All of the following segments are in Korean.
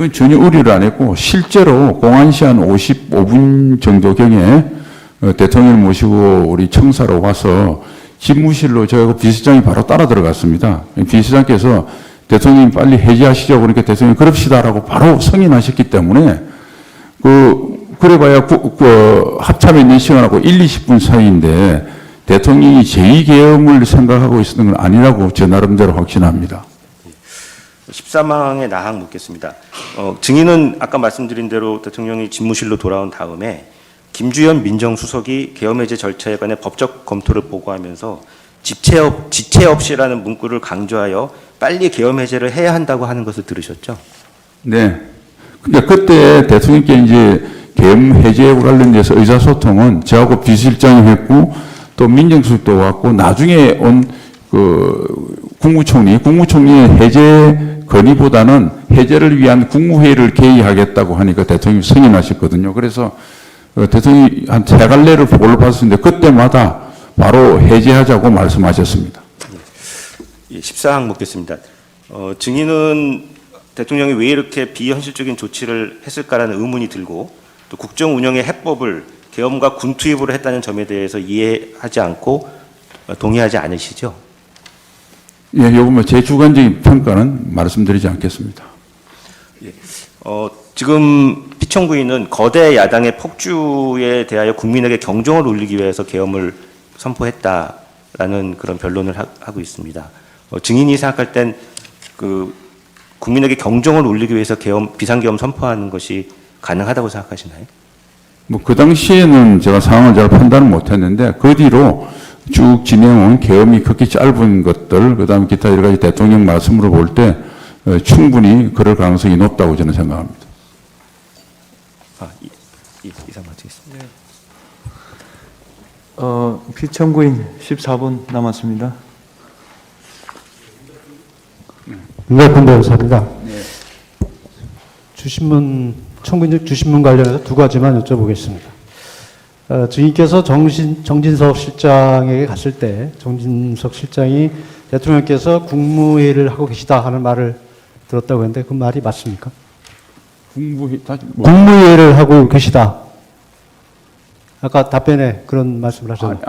그건 전혀 의뢰를 안 했고 실제로 공안시 한 55분 정도경에 대통령을 모시고 우리 청사로 와서 집무실로 저하고 비서장이 바로 따라 들어갔습니다. 비서장께서 대통령이 빨리 해제하시죠. 그러니까 대통령이 그럽시다라고 바로 승인하셨기 때문에 그래봐야 합참에 있는 시간하고 1, 20분 사이인데 대통령이 제2계엄을 생각하고 있었던 건 아니라고 저 나름대로 확신합니다. 13항의 나항 묻겠습니다. 증인은 아까 말씀드린 대로 대통령이 집무실로 돌아온 다음에 김주현 민정수석이 계엄해제 절차에 관해 법적 검토를 보고하면서 지체 없이라는 문구를 강조하여 빨리 계엄해제를 해야 한다고 하는 것을 들으셨죠? 네. 근데 그때 대통령께 이제 계엄 해제와 관련돼서 의사소통은 저하고 비서실장이 했고 또 민정수석도 왔고 나중에 온 국무총리의 해제 건의보다는 해제를 위한 국무회의를 개의하겠다고 하니까 대통령이 승인하셨거든요. 그래서 대통령이 한 세 갈래를 보고를 받았는데 그때마다 바로 해제하자고 말씀하셨습니다. 14항 묻겠습니다. 증인은 대통령이 왜 이렇게 비현실적인 조치를 했을까라는 의문이 들고 또 국정 운영의 해법을 계엄과 군 투입으로 했다는 점에 대해서 이해하지 않고 동의하지 않으시죠? 예, 요거 제 주관적인 평가는 말씀드리지 않겠습니다. 예. 지금 피청구인은 거대 야당의 폭주에 대하여 국민에게 경종을 울리기 위해서 계엄을 선포했다라는 그런 변론을 하고 있습니다. 증인이 생각할 땐 국민에게 경종을 울리기 위해서 비상계엄 선포하는 것이 가능하다고 생각하시나요? 그 당시에는 제가 상황을 잘 판단을 못했는데 그 뒤로 쭉 진행한 계엄이 그렇게 짧은 것들, 그 다음에 기타 여러 가지 대통령 말씀으로 볼 때 충분히 그럴 가능성이 높다고 저는 생각합니다. 이상 마치겠습니다. 피청구인 14분 남았습니다. 윤곽근 변호사입니다. 청구인 주신문 관련해서 두 가지만 여쭤보겠습니다. 증인께서 정진석 실장에게 갔을 때 정진석 실장이 대통령께서 국무회의를 하고 계시다 하는 말을 들었다고 했는데 그 말이 맞습니까? 국무회의를 하고 계시다. 아까 답변에 그런 말씀을 하셨는데.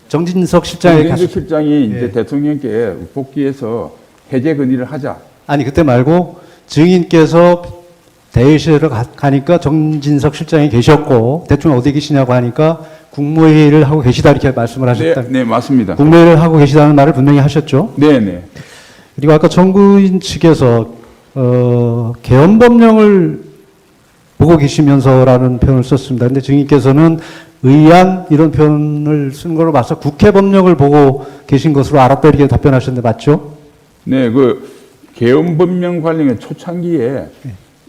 정진석 실장에게 정진석 실장이 이제 예. 대통령께 복귀해서 해제 건의를 하자. 아니 그때 말고 증인께서 대의실을 가니까 정진석 실장이 계셨고 대통령 어디 계시냐고 하니까 국무회의를 하고 계시다 이렇게 말씀을 하셨다. 네, 맞습니다. 국무회의를 하고 계시다는 말을 분명히 하셨죠. 네, 네. 그리고 아까 청구인 측에서 계엄법령을 보고 계시면서라는 표현을 썼습니다. 근데 증인께서는 의안 이런 표현을 쓴 걸로 봐서 국회법령을 보고 계신 것으로 알았다 이렇게 답변하셨는데 맞죠? 네, 계엄법령 관련된 초창기에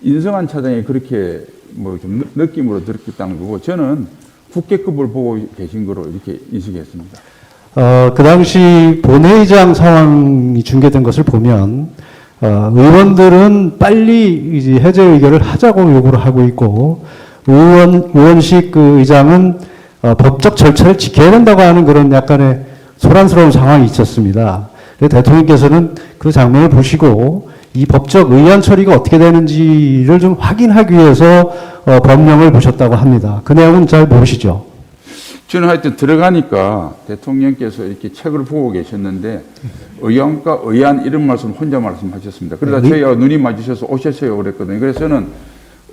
인성한 차장이 그렇게 좀 느낌으로 들었다는 거고 저는 국회급을 보고 계신 거로 이렇게 인식했습니다. 그 당시 본회의장 상황이 중계된 것을 보면 의원들은 빨리 이제 해제 의결을 하자고 요구를 하고 있고 의원식 의장은 법적 절차를 지켜야 된다고 하는 그런 약간의 소란스러운 상황이 있었습니다. 그래서 대통령께서는 그 장면을 보시고 이 법적 의안 처리가 어떻게 되는지를 좀 확인하기 위해서 법령을 보셨다고 합니다. 그 내용은 잘 모르시죠? 저는 하여튼 들어가니까 대통령께서 이렇게 책을 보고 계셨는데 의안과 의안 이런 말씀 혼자 말씀하셨습니다. 그러다 저희가 눈이 맞으셔서 오셨어요 그랬거든요. 그래서 저는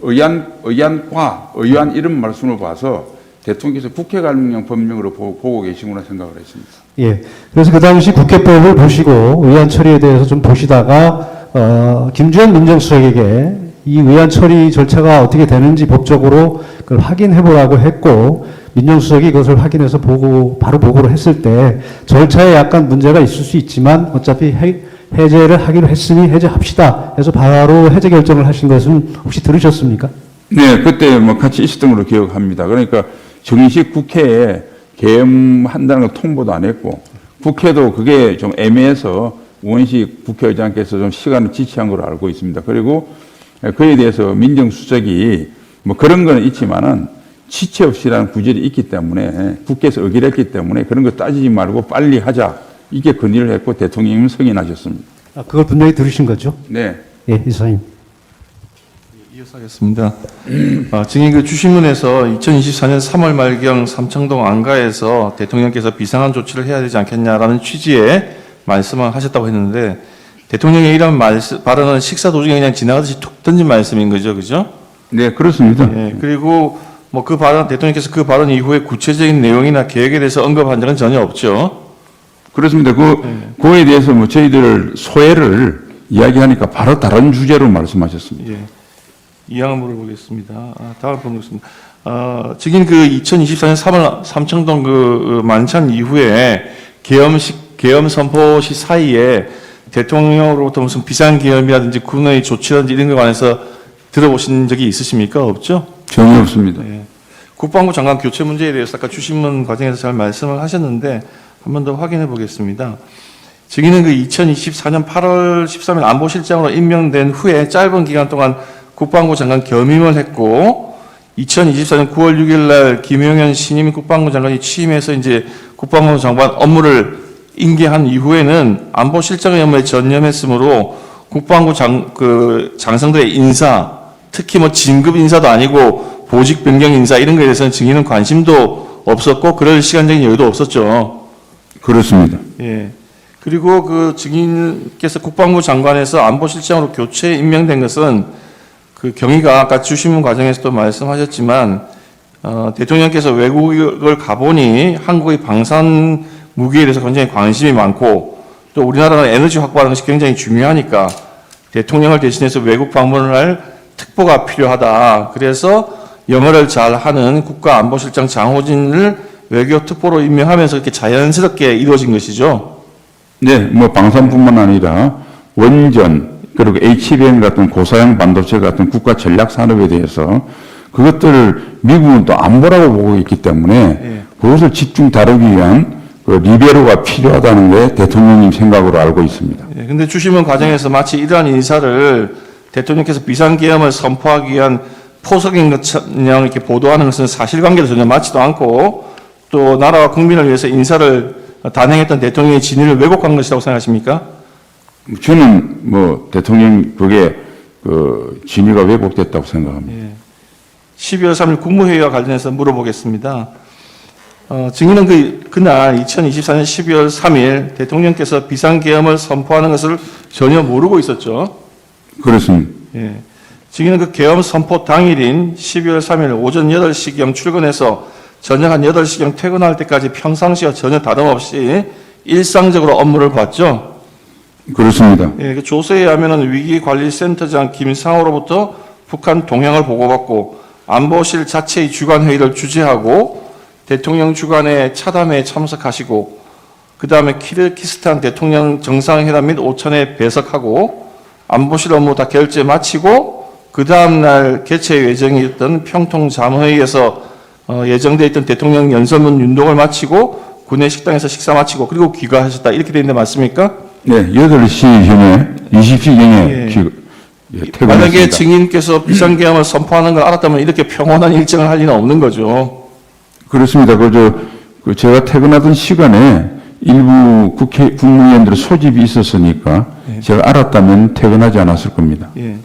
의안과 의안 이런 말씀을 봐서 대통령께서 국회 관련 법령으로 보고 계시구나 생각을 했습니다. 예. 그래서 그 당시 국회법을 보시고 의안 처리에 대해서 좀 보시다가 김주현 민정수석에게 이 의안 처리 절차가 어떻게 되는지 법적으로 그걸 확인해 보라고 했고 민정수석이 그것을 확인해서 바로 보고를 했을 때 절차에 약간 문제가 있을 수 있지만 어차피 해제를 하기로 했으니 해제합시다 해서 바로 해제 결정을 하신 것은 혹시 들으셨습니까? 네, 그때 같이 있었던 걸로 기억합니다. 그러니까 정식 국회에 계엄한다는 걸 통보도 안 했고 국회도 그게 좀 애매해서 우원식 국회의장께서 좀 시간을 지체한 걸로 알고 있습니다. 그리고 그에 대해서 민정수석이 그런 거는 있지만은 지체 없이라는 구절이 있기 때문에 국회에서 의결했기 때문에 그런 거 따지지 말고 빨리 하자 이게 건의를 했고 대통령님은 승인하셨습니다. 그걸 분명히 들으신 거죠? 네. 예, 이사님. 이어서 하겠습니다. 증인 그 주신문에서 2024년 3월 말경 삼청동 안가에서 대통령께서 비상한 조치를 해야 되지 않겠냐라는 취지의 말씀을 하셨다고 했는데 대통령의 이런 발언은 식사 도중에 그냥 지나가듯이 툭 던진 말씀인 거죠, 그죠? 네, 그렇습니다. 예, 그리고 뭐 그 발언 대통령께서 그 발언 이후에 구체적인 내용이나 계획에 대해서 언급한 적은 전혀 없죠. 그렇습니다. 그거에 대해서 뭐 저희들 소회를 이야기하니까 바로 다른 주제로 말씀하셨습니다. 예. 이항을 물어보겠습니다. 다음 보겠습니다. 증인 그 2024년 3월 삼청동 그 만찬 이후에 계엄 선포 시 사이에 대통령으로부터 무슨 비상계엄이라든지 군의 조치라든지 이런 것에 관해서 들어보신 적이 있으십니까? 없죠? 전혀 없습니다. 예. 국방부 장관 교체 문제에 대해서 아까 주신문 과정에서 잘 말씀을 하셨는데 한 번 더 확인해 보겠습니다. 증인은 그 2024년 8월 13일 안보실장으로 임명된 후에 짧은 기간 동안 국방부 장관 겸임을 했고 2024년 9월 6일 날 김용현 신임 국방부 장관이 취임해서 이제 국방부 장관 업무를 임기한 이후에는 안보실장의 업무에 전념했으므로 국방부 장성들의 인사, 특히 뭐 진급 인사도 아니고 보직 변경 인사 이런 거에 대해서는 증인은 관심도 없었고 그럴 시간적인 여유도 없었죠. 그렇습니다. 예. 그리고 그 증인께서 국방부 장관에서 안보실장으로 교체 임명된 것은 그 경위가 아까 주신문 과정에서도 말씀하셨지만 대통령께서 외국을 가보니 한국의 방산 무기에 대해서 굉장히 관심이 많고 또 우리나라는 에너지 확보하는 것이 굉장히 중요하니까 대통령을 대신해서 외국 방문을 할 특보가 필요하다. 그래서 영어를 잘하는 국가안보실장 장호진을 외교특보로 임명하면서 이렇게 자연스럽게 이루어진 것이죠. 네, 뭐 방산뿐만 아니라 원전 그리고 HBM 같은 고사양 반도체 같은 국가 전략 산업에 대해서 그것들을 미국은 또 안보라고 보고 있기 때문에 그것을 집중 다루기 위한 그 리베로가 필요하다는 게 대통령님 생각으로 알고 있습니다. 근데 주신문 과정에서 마치 이러한 인사를 대통령께서 비상계엄을 선포하기 위한 포석인 것처럼 이렇게 보도하는 것은 사실관계도 전혀 맞지도 않고 또 나라와 국민을 위해서 인사를 단행했던 대통령의 진위를 왜곡한 것이라고 생각하십니까? 저는 뭐 대통령 그게 그 진위가 왜곡됐다고 생각합니다. 12월 3일 국무회의와 관련해서 물어보겠습니다. 증인은 그날 2024년 12월 3일 대통령께서 비상계엄을 선포하는 것을 전혀 모르고 있었죠. 그렇습니다. 예. 증인은 그 계엄 선포 당일인 12월 3일 오전 8시경 출근해서 저녁 한 8시경 퇴근할 때까지 평상시와 전혀 다름없이 일상적으로 업무를 봤죠. 그렇습니다. 예, 그 조서에 하면은 위기관리센터장 김상호로부터 북한 동향을 보고받고 안보실 자체의 주간 회의를 주재하고 대통령 주간의 차담회에 참석하시고 그 다음에 키르기스탄 대통령 정상회담 및 오천에 배석하고 안보실 업무 다 결제 마치고 그 다음날 개최 예정이었던 평통 잠회의에서 예정되어 있던 대통령 연설문 윤동을 마치고 구내 식당에서 식사 마치고 그리고 귀가하셨다 이렇게 되어 있는데 맞습니까? 네, 8시경에 20시경에 퇴근했습니다. 만약에 증인께서 비상계엄을 선포하는 걸 알았다면 이렇게 평온한 일정을 할 리는 없는 거죠. 그렇습니다. 제가 퇴근하던 시간에 일부 국무위원들의 소집이 있었으니까 제가 알았다면 퇴근하지 않았을 겁니다. 예.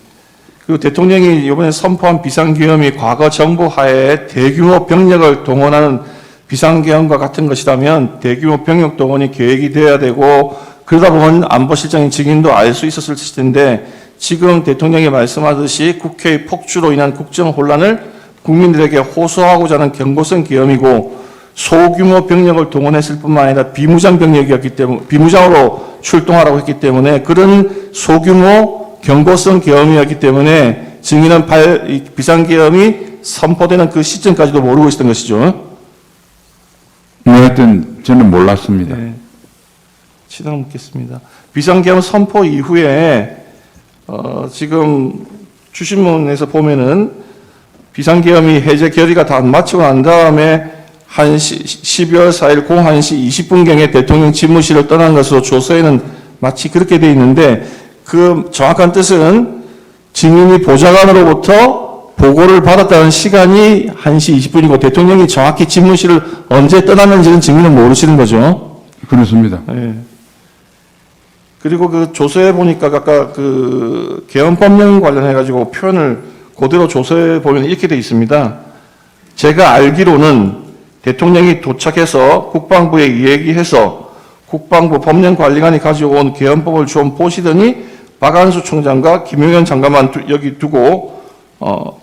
그리고 대통령이 이번에 선포한 비상계엄이 과거 정부 하에 대규모 병력을 동원하는 비상계엄과 같은 것이라면 대규모 병력 동원이 계획이 되어야 되고 그러다 보면 안보실장인 증인도 알 수 있었을 텐데 지금 대통령이 말씀하듯이 국회의 폭주로 인한 국정 혼란을 국민들에게 호소하고자 하는 경고성 계엄이고 소규모 병력을 동원했을 뿐만 아니라 비무장 병력이었기 때문에 비무장으로 출동하라고 했기 때문에 그런 소규모 경고성 계엄이었기 때문에 증인은 비상계엄이 선포되는 그 시점까지도 모르고 있었던 것이죠. 네, 하여튼 저는 몰랐습니다. 네. 시당 묻겠습니다. 비상계엄 선포 이후에 지금 주신문에서 보면은 비상계엄이 해제 결의가 다 마치고 난 다음에 12월 4일 01시 20분경에 대통령 집무실을 떠난 것으로 조서에는 마치 그렇게 돼 있는데 그 정확한 뜻은 증인이 보좌관으로부터 보고를 받았다는 시간이 1시 20분이고 대통령이 정확히 집무실을 언제 떠났는지는 증인은 모르시는 거죠. 그렇습니다. 예. 그리고 그 조서에 보니까 아까 그 계엄법령 관련해 가지고 표현을 그대로 조서에 보면 이렇게 돼 있습니다. 제가 알기로는 대통령이 도착해서 국방부에 이야기해서 국방부 법령관리관이 가지고 온 개헌법을 좀 보시더니 박안수 총장과 김용현 장관만 여기 두고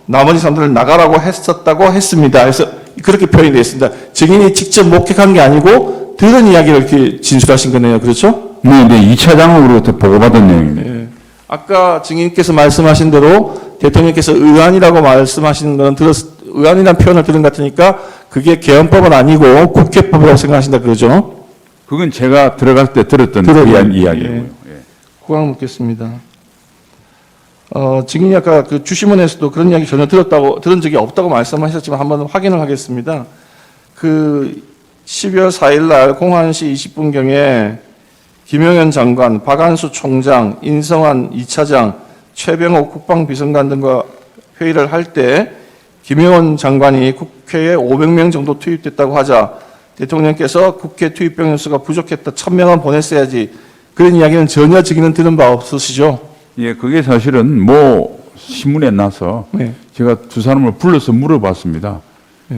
나머지 사람들을 나가라고 했었다고 했습니다. 그래서 그렇게 표현이 되어 있습니다. 증인이 직접 목격한 게 아니고 들은 이야기를 이렇게 진술하신 거네요. 그렇죠? 네, 2차장으로부터 보고받은 내용입니다. 예. 아까 증인께서 말씀하신 대로 대통령께서 의안이라고 말씀하시는 거는 의안이라는 표현을 들은 것 같으니까 그게 개헌법은 아니고 국회법이라고 생각하신다 그러죠? 그건 제가 들어갈 때 들었던 이야기고요. 예. 그거 묻겠습니다. 증인이 아까 그 주시문에서도 그런 이야기 전혀 들은 적이 없다고 말씀하셨지만 한번 확인을 하겠습니다. 그 12월 4일 날 01시 20분경에 김용현 장관, 박안수 총장, 인성환 2차장, 최병호 국방비서관 등과 회의를 할 때 김용현 장관이 국회에 500명 정도 투입됐다고 하자 대통령께서 국회 투입병 수가 부족했다. 1000명은 보냈어야지. 그런 이야기는 전혀 증인은 들은 바 없으시죠? 예, 그게 사실은 신문에 나서 네. 제가 두 사람을 불러서 물어봤습니다.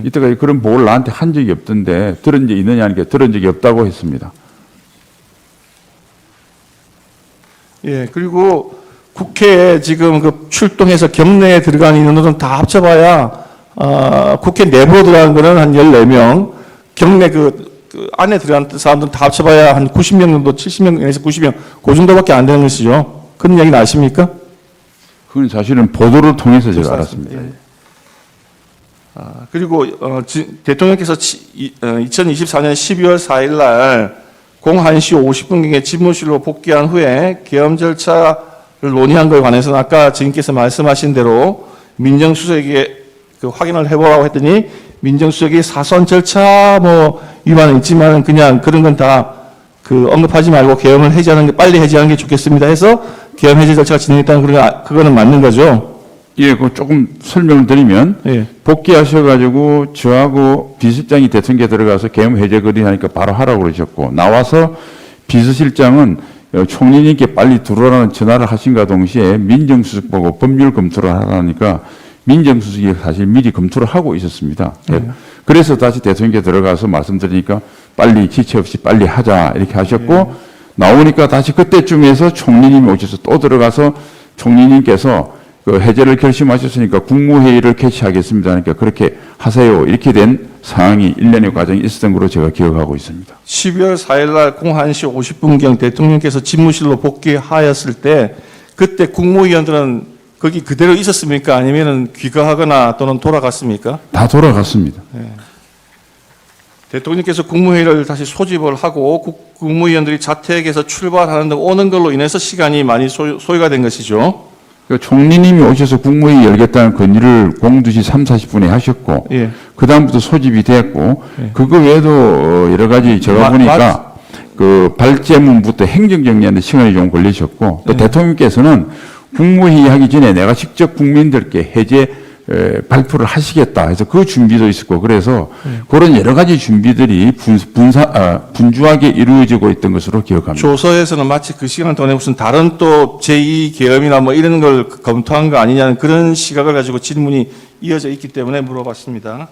이때까지 그런 보고를 나한테 한 적이 없던데 들은 적이 있느냐 하니까 들은 적이 없다고 했습니다. 예, 그리고 국회에 지금 그 출동해서 경내에 들어간 인원들은 다 합쳐봐야, 국회 내부로 들어간 거는 한 14명, 경내 그 안에 들어간 사람들은 다 합쳐봐야 한 90명 정도, 70명에서 90명, 그 정도밖에 안 되는 것이죠. 그런 이야기는 아십니까? 그건 사실은 보도를 통해서 제가 알았습니다. 예. 그리고 대통령께서 2024년 12월 4일 날 01시 50분경에 집무실로 복귀한 후에 계엄 절차를 논의한 것에 관해서는 아까 증인께서 말씀하신 대로 민정수석에게 그 확인을 해보라고 했더니 민정수석이 사소한 절차 위반은 있지만 그냥 그런 건 다 언급하지 말고 계엄을 빨리 해제하는 게 좋겠습니다 해서 계엄 해제 절차가 진행했다는 그거는 맞는 거죠? 예, 그 조금 설명을 드리면 예. 복귀하셔가지고 저하고 비서실장이 대통령에 들어가서 계엄 해제 건의하니까 바로 하라고 그러셨고 나와서 비서실장은 총리님께 빨리 들어오라는 전화를 하신과 동시에 민정수석 보고 법률 검토를 하라니까 민정수석이 사실 미리 검토를 하고 있었습니다. 그래서 다시 대통령께 들어가서 말씀드리니까 빨리 지체 없이 빨리 하자 이렇게 하셨고 나오니까 다시 그때쯤에서 총리님이 오셔서 또 들어가서 총리님께서 그 해제를 결심하셨으니까 국무회의를 개최하겠습니다. 그러니까 그렇게 하세요. 이렇게 된 상황이 일련의 과정이 있었던 걸로 제가 기억하고 있습니다. 12월 4일 날 01시 50분경 대통령께서 집무실로 복귀하였을 때 그때 국무위원들은 거기 그대로 있었습니까? 아니면 귀가하거나 또는 돌아갔습니까? 다 돌아갔습니다. 대통령께서 국무회의를 다시 소집을 하고 국무위원들이 자택에서 출발하는 데 오는 걸로 인해서 시간이 많이 소요가 된 것이죠. 총리님이 오셔서 국무회의 열겠다는 건의를 02시 3, 40분에 하셨고 예. 그다음부터 소집이 됐고 그거 외에도 여러 가지 제가 보니까 그 발제문부터 행정정리하는 데 시간이 좀 걸리셨고 또 대통령께서는 국무회의 하기 전에 내가 직접 국민들께 해제 발표를 하시겠다 해서 그 준비도 있었고 그래서 그런 여러 가지 준비들이 분주하게 이루어지고 있던 것으로 기억합니다. 조서에서는 마치 그 시간 동안에 무슨 다른 또 제2 계엄이나 이런 걸 검토한 거 아니냐는 그런 시각을 가지고 질문이 이어져 있기 때문에 물어봤습니다.